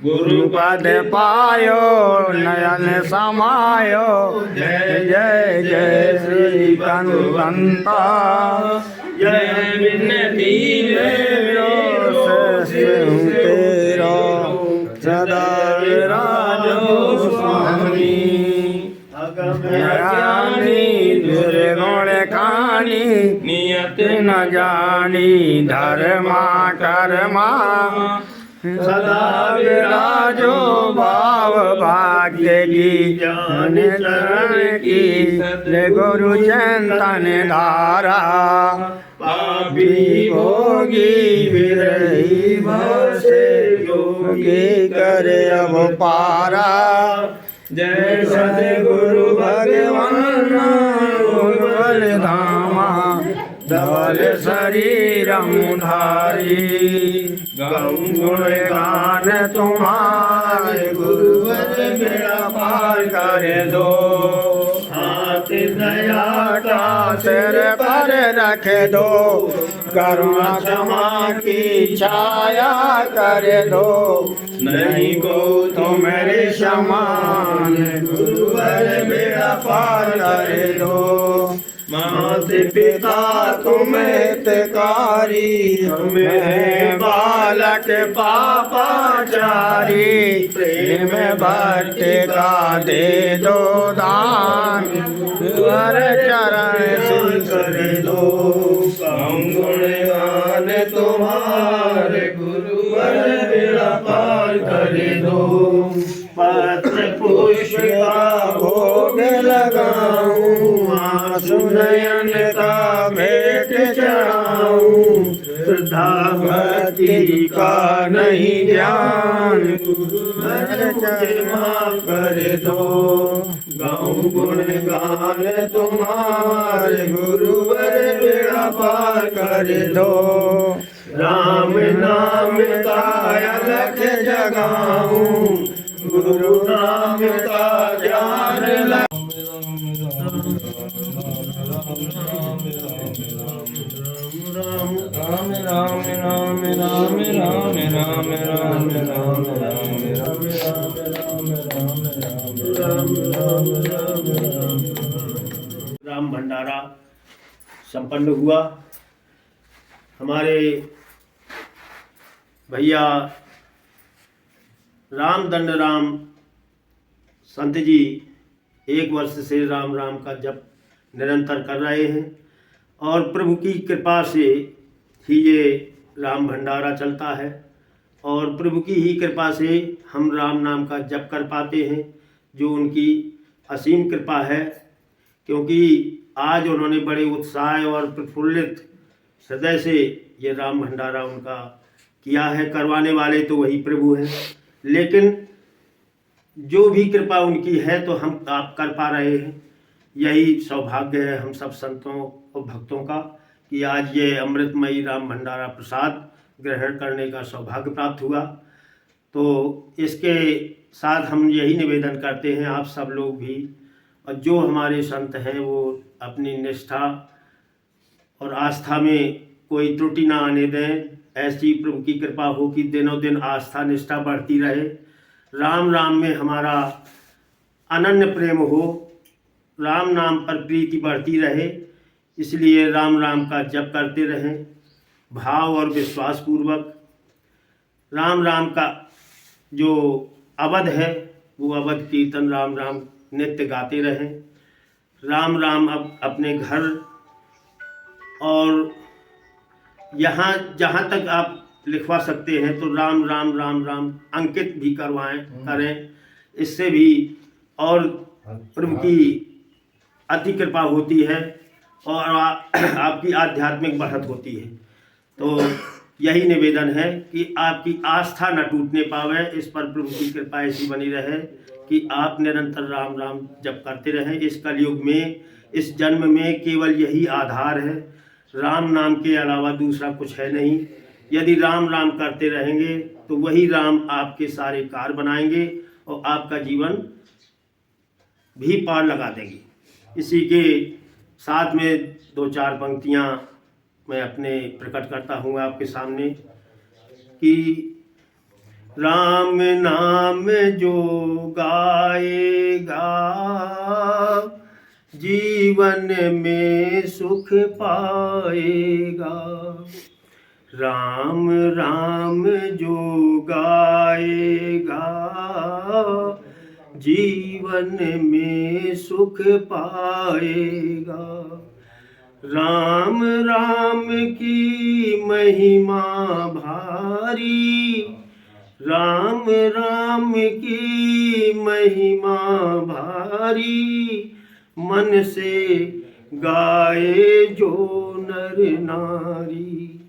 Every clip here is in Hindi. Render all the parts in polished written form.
गुरुपद पायो नयन समायो जय जय जय श्री कंता जय विनती मेरो तेरो सदा राजो स्वामी ज्ञानी निर्गुण खानी नियत न जानी धर्मा कर्मा सदा विराजो भाव भाग्य की ज्ञान चरण की गुरु चिंतन धारा पापी भोगी विरही भव से योगी करे अब पारा जय सद्गुरु भगवान गुरुवर धामा धवल शरीरम धारी गौ गुण गान तुम्हारे गुरुवर बेड़ा पार कर दो हाथ दया का सिर पर रख दो करुणा क्षमा की छाया कर दो नहीं को तुम्हारे समान गुरुवर बेड़ा पार कर दो माता पिता तुम्हें तिकारी हमें बालक पापाचारी प्रेम भक्ति का दे दो दान गुरुवर चरण से कर दो गुण गान तुम्हारे गुरुवर बेड़ा पार कर दो पत्र पुष्प का भोग लगाऊं आंसू नयन का भेंट चढ़ाऊं श्रद्धा भक्ति का नहीं ध्यान गुरुवर माफ कर दो गौ गुण गान तुम्हारे गुरुवर बेड़ा पार कर दो राम नाम का अलख जगाऊं गुरु नाम का ध्यान राम राम राम राम राम राम राम राम राम भंडारा संपन्न हुआ। हमारे भैया राम दंड राम संत जी 1 वर्ष से राम राम का जप निरंतर कर रहे हैं और प्रभु की कृपा से ही ये राम भंडारा चलता है और प्रभु की ही कृपा से हम राम नाम का जप कर पाते हैं, जो उनकी असीम कृपा है। क्योंकि आज उन्होंने बड़े उत्साह और प्रफुल्लित हृदय से ये राम भंडारा उनका किया है। करवाने वाले तो वही प्रभु हैं, लेकिन जो भी कृपा उनकी है तो हम आप कर पा रहे हैं। यही सौभाग्य है हम सब संतों और भक्तों का कि आज ये अमृतमयी राम भंडारा प्रसाद ग्रहण करने का सौभाग्य प्राप्त हुआ। तो इसके साथ हम यही निवेदन करते हैं आप सब लोग भी, और जो हमारे संत हैं वो अपनी निष्ठा और आस्था में कोई त्रुटि ना आने दें। ऐसी प्रभु की कृपा हो कि दिनों दिन आस्था निष्ठा बढ़ती रहे, राम राम में हमारा अनन्य प्रेम हो, राम नाम पर प्रीति बढ़ती रहे। इसलिए राम राम का जप करते रहें भाव और विश्वास पूर्वक। राम राम का जो अवध है वो अवध कीर्तन राम राम नित्य गाते रहें। राम राम अब अपने घर और यहाँ जहाँ तक आप लिखवा सकते हैं तो राम राम राम राम अंकित भी करें। इससे भी और प्रभु की अति कृपा होती है और आपकी आध्यात्मिक बढ़त होती है। तो यही निवेदन है कि आपकी आस्था न टूटने पावे, इस पर प्रभु की कृपा ऐसी बनी रहे कि आप निरंतर राम राम जप करते रहें। इस कलयुग में, इस जन्म में केवल यही आधार है, राम नाम के अलावा दूसरा कुछ है नहीं। यदि राम राम करते रहेंगे तो वही राम आपके सारे कार्य बनाएंगे और आपका जीवन भी पार लगा देंगे। इसी के साथ में 2-4 पंक्तियाँ मैं अपने प्रकट करता हूँ आपके सामने कि राम नाम जो गाएगा जीवन में सुख पाएगा। राम राम जो गाएगा जीवन में सुख पाएगा। राम राम की महिमा भारी, राम राम की महिमा भारी, मन से गाए जो नर नारी,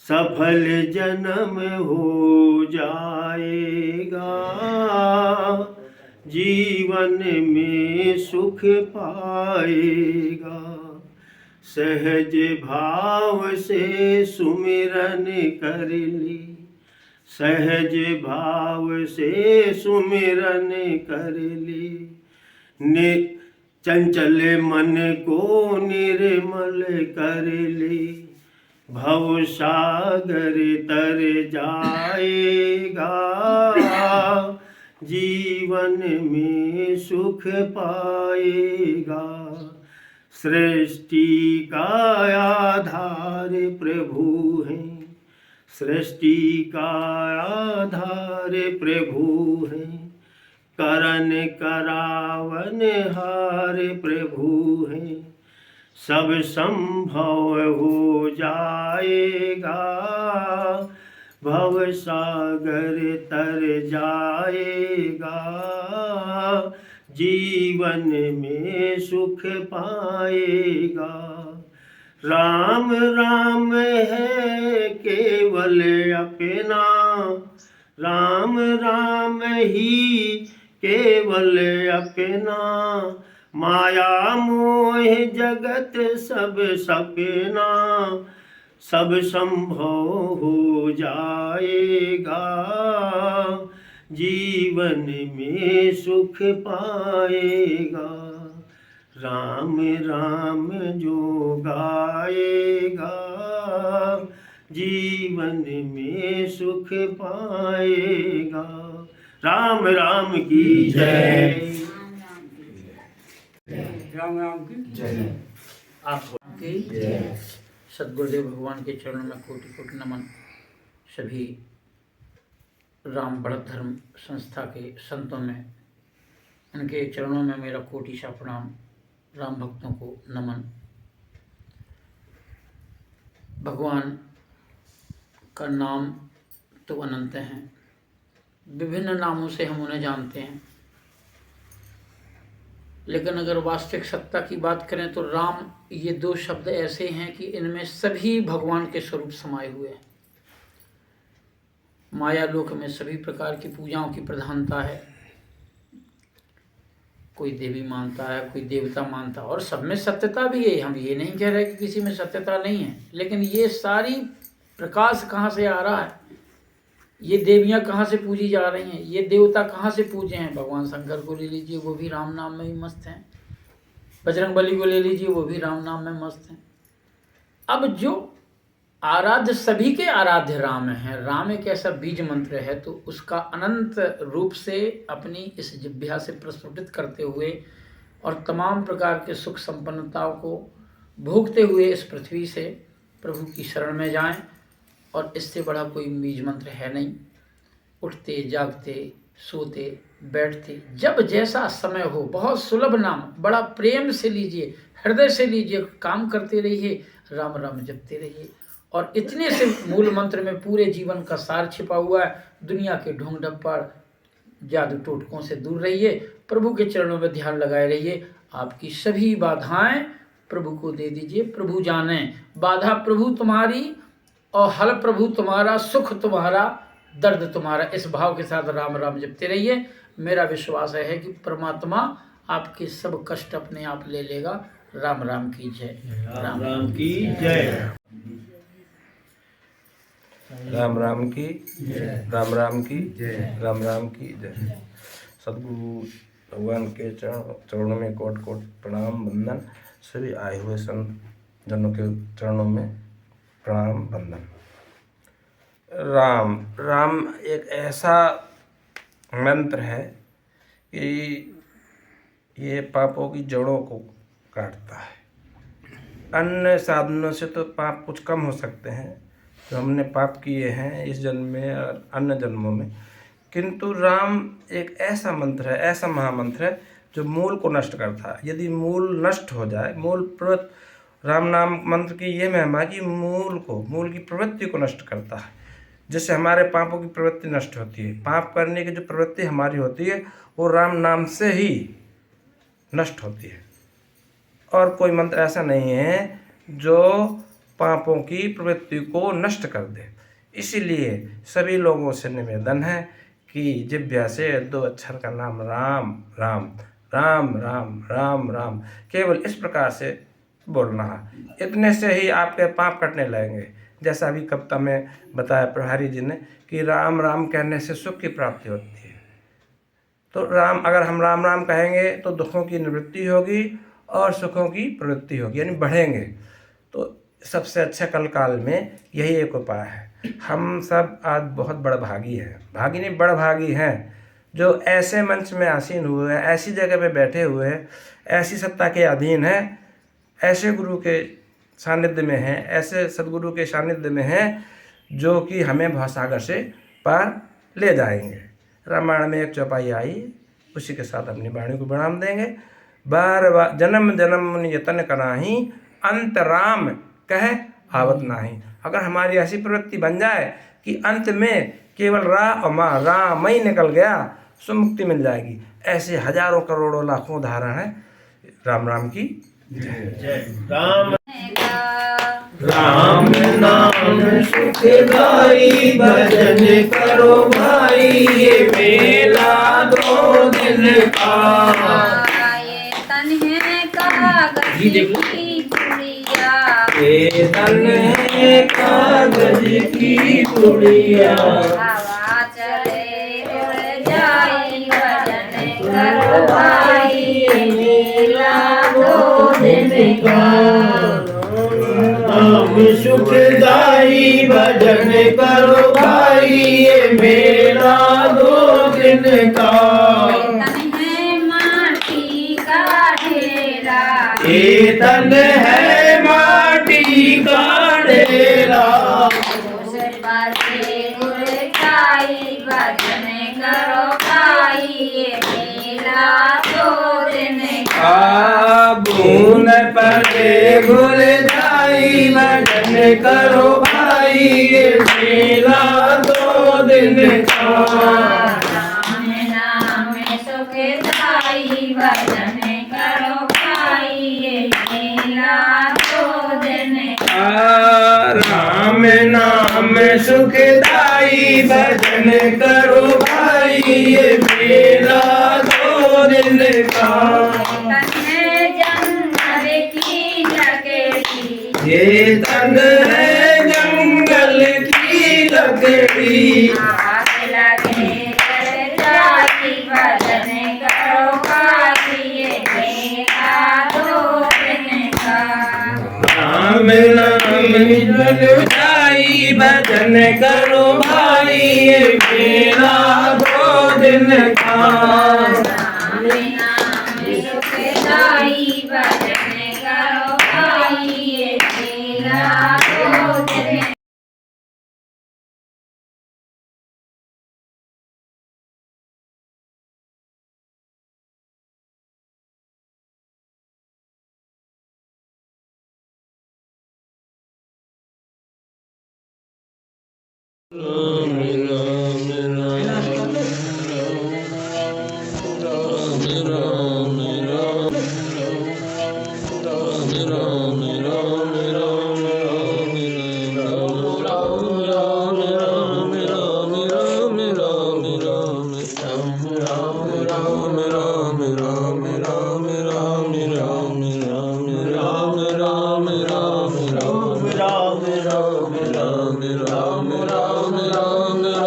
सफल जन्म हो जाएगा जीवन में सुख पाएगा। सहज भाव से सुमिरन कर ली, सहज भाव से सुमिरन कर ली, चंचल मन को निर्मल कर ली, भव सागर तर जाएगा जीवन में सुख पाएगा। सृष्टि का आधार प्रभु है, सृष्टि का आधार प्रभु है, करन करावन हार प्रभु है, सब संभव हो जाएगा भव सागर तर जाएगा जीवन में सुख पाएगा। राम राम है केवल अपना, राम राम ही केवल अपना, माया मोह जगत सब सपना, सब संभव हो जाएगा जीवन में सुख पाएगा। राम राम जो गाएगा जीवन में सुख पाएगा। राम राम की जय। राम राम की जय। आपकी जय। सद्गुरुदेव भगवान के चरणों में कोटि कोटि नमन। सभी राम बढ़त धर्म संस्था के संतों में उनके चरणों में मेरा कोटि सा प्रणाम। राम भक्तों को नमन। भगवान का नाम तो अनंत हैं, विभिन्न नामों से हम उन्हें जानते हैं, लेकिन अगर वास्तविक सत्ता की बात करें तो राम ये दो शब्द ऐसे हैं कि इनमें सभी भगवान के स्वरूप समाये हुए हैं। माया लोक में सभी प्रकार की पूजाओं की प्रधानता है, कोई देवी मानता है, कोई देवता मानता है, और सब में सत्यता भी है। हम ये नहीं कह रहे कि किसी में सत्यता नहीं है, लेकिन ये सारी प्रकाश कहाँ से आ रहा है, ये देवियाँ कहाँ से पूजी जा रही हैं, ये देवता कहाँ से पूजे हैं। भगवान शंकर को ले लीजिए, वो भी राम नाम में ही मस्त हैं। बजरंगबली को ले लीजिए, वो भी राम नाम में मस्त हैं। अब जो आराध्य, सभी के आराध्य राम हैं। राम एक ऐसा बीज मंत्र है, तो उसका अनंत रूप से अपनी इस जिह्वा से प्रस्फुटित करते हुए और तमाम प्रकार के सुख संपन्नताओं को भोगते हुए इस पृथ्वी से प्रभु की शरण में जाएं, और इससे बड़ा कोई बीज मंत्र है नहीं। उठते जागते सोते बैठते जब जैसा समय हो, बहुत सुलभ नाम, बड़ा प्रेम से लीजिए, हृदय से लीजिए, काम करते रहिए, राम राम जपते रहिए। और इतने से मूल मंत्र में पूरे जीवन का सार छिपा हुआ है। दुनिया के ढोंग ढप्पड़ जादू टोटकों से दूर रहिए, प्रभु के चरणों में ध्यान लगाए रहिए। आपकी सभी बाधाएं प्रभु को दे दीजिए, प्रभु जाने। बाधा प्रभु तुम्हारी और हल प्रभु तुम्हारा, सुख तुम्हारा, दर्द तुम्हारा। इस भाव के साथ राम राम जपते रहिए। मेरा विश्वास है कि परमात्मा आपके सब कष्ट अपने आप ले लेगा। राम राम की जय। राम राम की जय। राम राम की जय। राम राम की जय। राम राम की जय। सद्गुरु भगवान के चरणों में कोट कोट प्रणाम वंदन। सभी आए हुए संत जनों के चरणों में प्रणाम वंदन। राम राम एक ऐसा मंत्र है कि ये पापों की जड़ों को काटता है। अन्य साधनों से तो पाप कुछ कम हो सकते हैं जो हमने पाप किए हैं इस जन्म में और अन्य जन्मों में, किंतु राम एक ऐसा मंत्र है, ऐसा महामंत्र है जो मूल को नष्ट करता है। यदि मूल नष्ट हो जाए, राम नाम मंत्र की ये महिमा कि मूल की प्रवृत्ति को नष्ट करता है, जिससे हमारे पापों की प्रवृत्ति नष्ट होती है। पाप करने की जो प्रवृत्ति हमारी होती है वो राम नाम से ही नष्ट होती है, और कोई मंत्र ऐसा नहीं है जो पापों की प्रवृत्ति को नष्ट कर दे। इसीलिए सभी लोगों से निवेदन है कि जिह्वा से 2 अक्षर का नाम राम राम राम राम राम राम केवल इस प्रकार से बोलना है। इतने से ही आपके पाप कटने लगेंगे। जैसा अभी कविता में बताया प्रभारी जी ने कि राम राम कहने से सुख की प्राप्ति होती है। तो अगर हम राम राम कहेंगे तो दुखों की निवृत्ति होगी और सुखों की प्रवृत्ति होगी, यानी बढ़ेंगे। तो सबसे अच्छा कल काल में यही एक उपाय है। हम सब आज बहुत बड़भागी हैं, भागी नहीं बड़भागी हैं, जो ऐसे मंच में आसीन हुए हैं, ऐसी जगह पे बैठे हुए हैं, ऐसी सत्ता के अधीन हैं, ऐसे गुरु के सानिध्य में हैं, ऐसे सदगुरु के सानिध्य में हैं जो कि हमें भवसागर से पार ले जाएंगे। रामायण में एक चौपाई आई, उसी के साथ अपनी वाणी को बढ़ाम देंगे। बार बार जन्म जन्म मुनि यतन कराही, अंत राम कह आवत नाही। अगर हमारी ऐसी प्रवृत्ति बन जाए कि अंत में केवल रा और माँ राम ही निकल गया, सो मुक्ति मिल जाएगी। ऐसे हजारों करोड़ों लाखों उदाहरण है। राम राम की जय। राम राम नाम सुखदाई, भजन करो भाई, ये मेला 2 दिन का। ये तन है कागज की पुड़िया, ये तन है कागज की पुड़िया। हवा चले उड़ जाई, भजन करो भाई, ये मेला 2 दिन का। राम सुखदाई, भजन करो भाई, ये मेला 2 दिन का। तन है माटी का ढेरा, ये तन है माटी का ढेरा। उस पर से उड़ जाई, भजन करो भाई, ये मेला 2 दिन का। बूंद पर घुल जाई, भजन करो भाई, ये मेला 2 दिन का। राम नाम सुखदाई, भजन करो भाई, ये मेला 2 दिन का। राम नाम सुखदाई, भजन करो भाई, ये मेला 2 दिन का। तन है जंगल की लकड़ी, ये तन है जंगल की लकड़ी। आग लगे जल जाई, भजन करो भाई, ये मेला 2 दिन का। राम नाम जल जाई, भजन करो भाई, ये मेला 2 दिन का। राम नाम सुखदाई, भजन करो भाई, ये मेला 2 दिन का। राम राम राम राम राम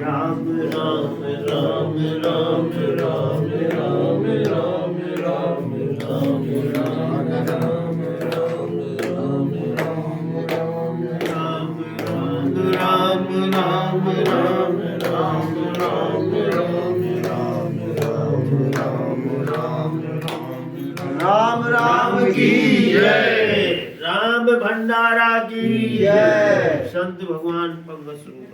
राम राम राम राम राम राम राम राम राम राम राम राम राम राम की जय। राम भंडारा की जय। संत भगवान पंगत स्वरूप।